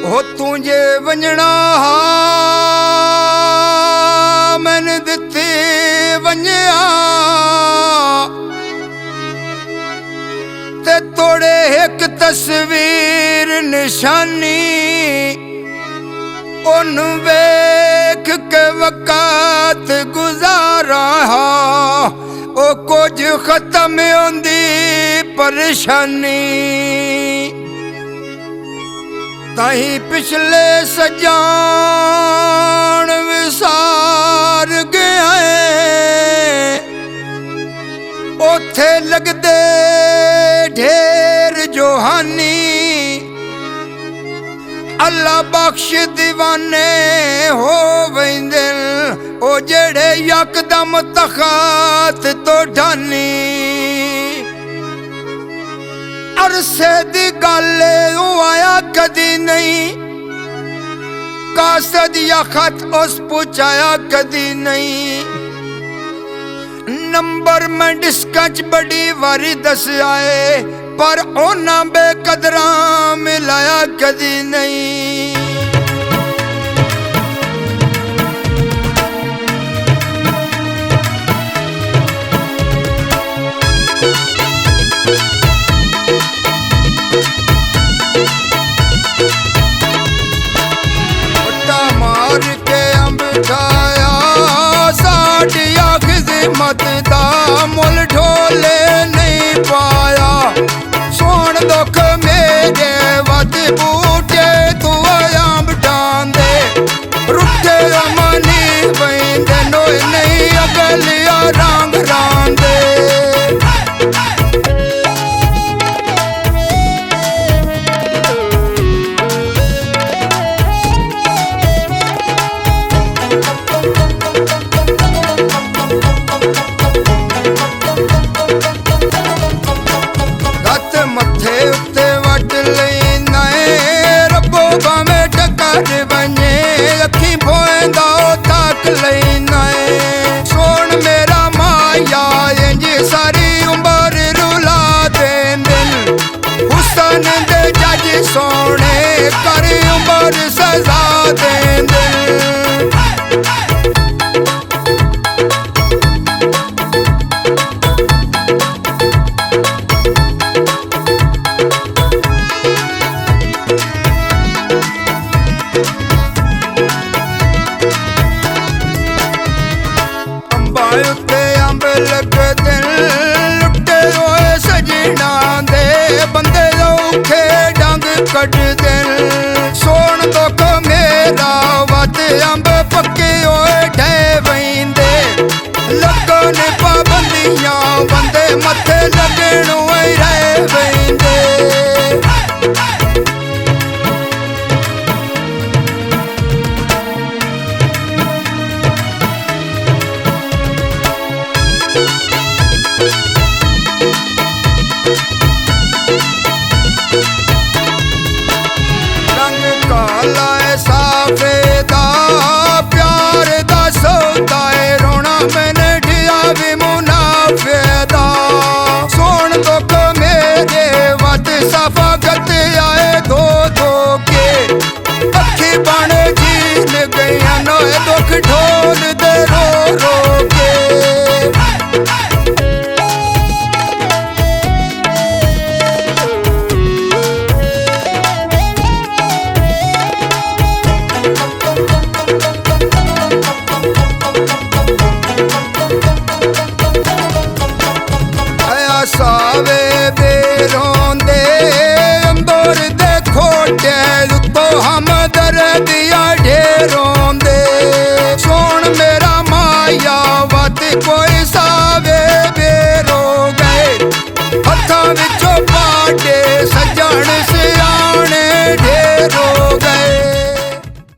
हो तुझे वंजना मैंने दिते वंजया ते तोड़े एक तस्वीर निशानी उन वेख के वक़्त गुजारा ओ कुछ खत्म होंदी परेशानी ताही पिछले सजान विसार गया ओथे लगदे ढेर जोहानी अल्लाह बख्श दीवाने हो वेंदे ओ जेड़े यकदम तखात तो ढानी अरसे दी गल आया कदी नहीं कासद या खत उस पुछाया कदी नहीं नंबर मैं डिस्का च बड़ी वारी दस आए पर ओना बेकदरा मिलाया कदी नहीं मत दा मुल ढोले नहीं पाया सोन दुख मेरे वत बूटे तू आयाम डांदे रुठे मनी वेंदे नोए नहीं अगलिया रंग रांदे मथे उत्ते वट लेना रब्बो भावें टकर बने अखी भोंदा तक लेना सोन मेरा माया इंज सारी उम्र रुला देंदे हुसन दे जज सोने कर उम्र सजा देंदे उत्ते अंब लगदे लुटे होए सजना दे बंदे औखे डंग कटदे सोन दुख मेरा वत अंब पक्के होए ढे वेंदे लगन पाबंदियां बंदे मथे लगण रह वेंदे साफेदा प्यार दा सौदा रोना मैंने ढिया भी मुनाफेदा सोन दुख मेरे वत सफाकत आए दो दो के अखी बन झील गया नोए दुख ढोल दे रो रो के सावे बेरोंदे अंदर दे खोटे तो हम दर्दिया ढेरोंदे सोन मेरा माया वत कोई सा